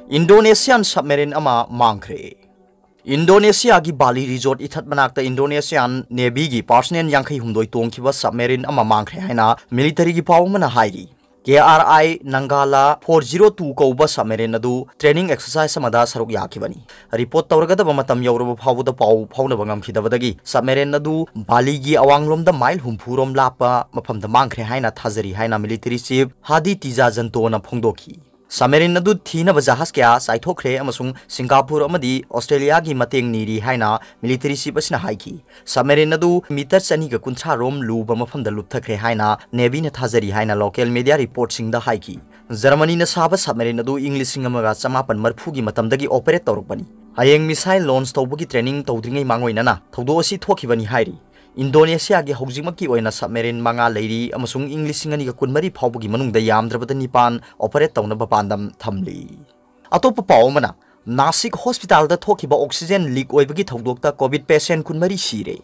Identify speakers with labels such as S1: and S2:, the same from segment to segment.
S1: Indonesian submarine ama mangkre. Indonesia gi Bali resort ithat manakta Indonesian Navy gi personnel yangkhai humdoi tongkhiba submarine ama mangkre haina military gi pawmana hairi. KRI Nangala 402 kauba submarine adu training exercise amada saruk yakibani. Report tawragada matam yawraba phawda paw phawna bangam khidabadagi submarine adu Bali gi awanglomda mile humpurom lapa maphamda mangkre haina thazari haina military chief Hadi Tiza Janto na phongdoki. Submarine adu thina bajahas kya saithokre amasung Singapore amadi Australia gi mateng niri haina military ship asina haiki. Submarine adu meter chani ga kuntha rom luba mafamda lupthakre haina Navy na thazari haina local media report sing da haiki. Germany na saba submarine adu English singamaga chamapan marphu gi matamdagi operate tawrukbani. Hayeng missile launch tawbugi training tawdringai mangoinana thawdo asi thokibani hairi. Indonesia gi hojimaki oina submarine manga leiri amasung English singani ga kunmari phawbugi manungda yamdrabada nipan operate tawna bapandam thamli. Atopa pawmana Nasik hospital da thokiba oxygen leak oibagi thawdokta covid patient kunmari sire.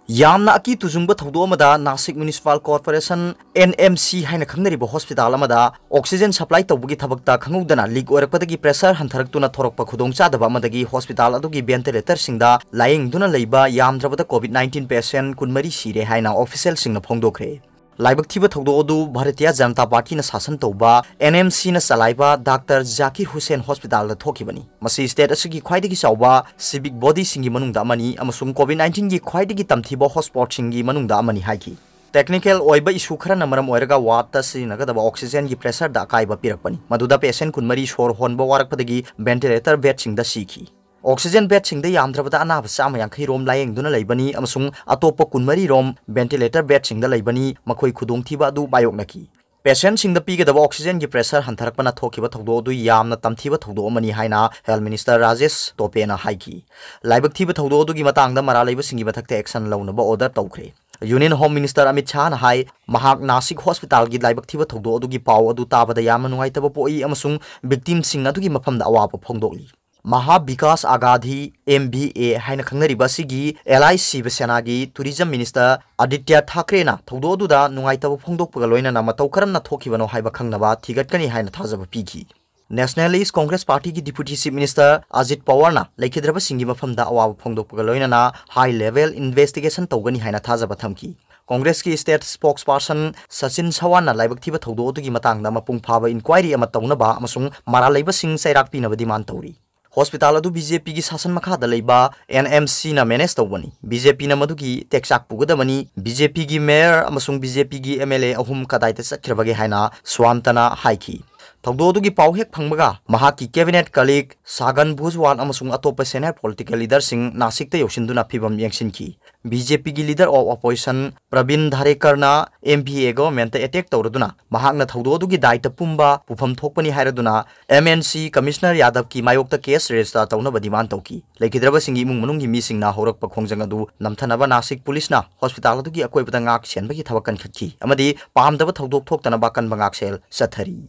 S1: Yamna aki tujungba thawdo amada Nasik Municipal Corporation NMC haina khangnariba hospital amada oxygen supply tawbugi thabakta khangudana leak oirakpadagi pressure hanthaраktuna thorokpa khudongchadaba amadagi hospital adugi ventilator singda layingduna leiba yamdrabada covid-19 patient kunmari sire haina official singna phongdokre. Laibak thiba thawdo adu Bharatiya Janata Party na sasan tawba NMC na salaiba Dr. Zakir Hussain Hospital da thokibani. Masi state asigi khwaidagi chawba civic body singi manungda amani amasung covid-19 gi khwaidagi tamthiba hotspot singi manungda amani haiki. Technical oiba issue kharana maram oiraga watta sinagadaba oxygen gi pressure da kaiba pirakpani. Maduda patient kunmari shor honba warakpadagi ventilator bed singda siki. Oxygen bed singda yamdrabada anaba chama yankhai rom layengduna leibani amasung atopa kunmari rom ventilator bed singda leibani makhoi khudong thiba adu bayoknaki. Patient singda pigadaba oxygen gi pressure hantharakpana thokiba thawdo adu yamna tamthiba thawdo amani haina Health Minister Rajesh Tope na haiki. Laibak thiba thawdo adu gi matangda mara leiba singi mathakte action launaba order tawkhre. Union Home Minister Amit Shah na hai mahak Nasik Hospital gi laibak thiba thawdo adu gi paw adu tabada yamna nungaitaba poi amasung victim sing adu gi mafamda awapa phongdokli. Maha Vikas Agadhi MBA haina khangnari basigi LIC Basenagi Tourism Minister Aditya Thakre na thawdo duda nungaitaba phongdokpaga loina na matau karamna thokibano haiba khangnaba thigatkani haina thajaba pigi. Nationalist Congress Party ki Deputy Chief Minister Ajit Pawar na laikhidraba singi mafamda awaba phongdokpaga loina na high level investigation tawgani haina thajaba thamki. Congress ki state spokesperson Sachin Chawan na laibak thiba thawdo dugi matangda mapung phaba inquiry ama tawnaba amasung mara leiba sing sairak pinaba demand tawri. Hospital adu BJP gi sasan makhada leiba NMC na manage tawbani. BJP na madugi teksak pugadamani BJP gi mayor amasung BJP gi MLA ahum kadaita sakhrabage haina swamtana haiki. Thawdo dugi paw hek phangbaga mahaki cabinet colleague Sagan Bhujwal amasung atopa senior political leader sing Nasik ta yoshinduna phibam yengsinki. BJP gi leader of opposition Pravin Dharekar na MPA government attack tawraduna mahakna thawdo dugi daita pumba pufam thokpani hairaduna MNC Commissioner Yadav ki mayokta case register tawna badiman tawki. Laikhidraba singi mung manungi mi singna horakpa khongjang adu namthanaba Nasik police na hospital adugi akoibada ngak senbagi thabakan khatki amadi pamdaba thawdok thoktana bakan bangak sel sathari.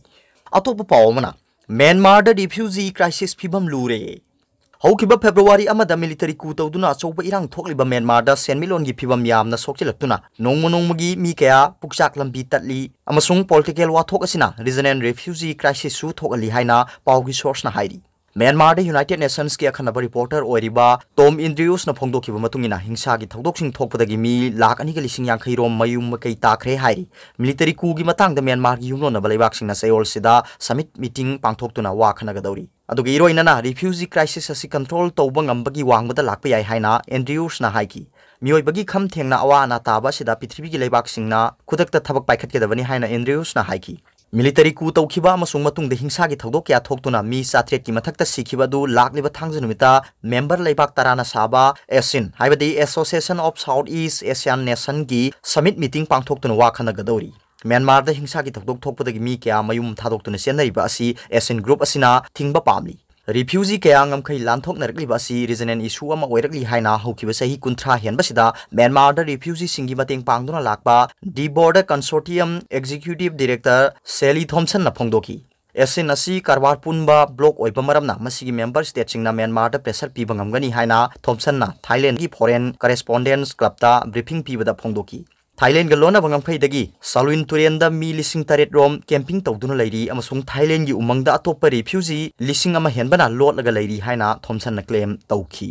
S1: Atopa pawmana Myanmar da refugee crisis phibam lure. Haukiba February amada military coup tawduna achouba irang thokliba Myanmar da senmilon gi phibam yamna sokchilaktuna nongmonongmagi mi kaya pukchak lambi tatli amasung political wathok asina regional refugee crisis su thokali haina pawgi source na hairi. Myanmar da United Nations ki akhanaba reporter oiriba Tom Indrius na phongdokiba matungina hingsa gi thawdoksing thokpadagi mi lakh ani ga lising yankhai rom mayum makai takre hairi. Military coup gi matang da Myanmar gi yumlona balaibak singna sayol sida summit meeting pangthoktuna wa khanagadawri. Adugi iroinana refugee crisis asi control tawba ngambagi wangbada lakpa yai haina Andrews na haiki. Mioibagi kham thengna awa na taba sida prithvi gi leibak singna khudakta thabak paikhatkedabani haina Andrews na haiki. Military coup tawkhiba amasung matungda hingsa gi thawdok kya thoktuna mi satret ki mathakta sikhiba du lakliba thangja numita member leibak tarana saba ASEAN haibadi Association of Southeast Asian Nation gi summit meeting pangthoktuna wa khanagadawri. Myanmar da hingsa gi thawdok thokpadagi mi kya mayum thadoktuna senariba asi ASEAN group asina thingba pamli. Refugee kaya ngamkhai lanthok narakliba asi regional issue ama oirakli haina haukiba sahi kunthra henbasida Myanmar da refugee singi mateng pangduna lakpa The Border Consortium Executive Director Sally Thompson na phongdoki. ASEAN asi karwar punba block oiba maramna masigi member state singna Myanmar da pressure piba ngamgani haina Thompson na Thailand gi foreign correspondence club ta briefing pibada phongdoki. Thailand ga lona bangam khai dagi Salwin Turenda mi lising taret rom camping tawduna leiri amasung Thailand gi umangda atoppa refugee lising ama henbana lot laga leiri haina Thompson na claim tawki.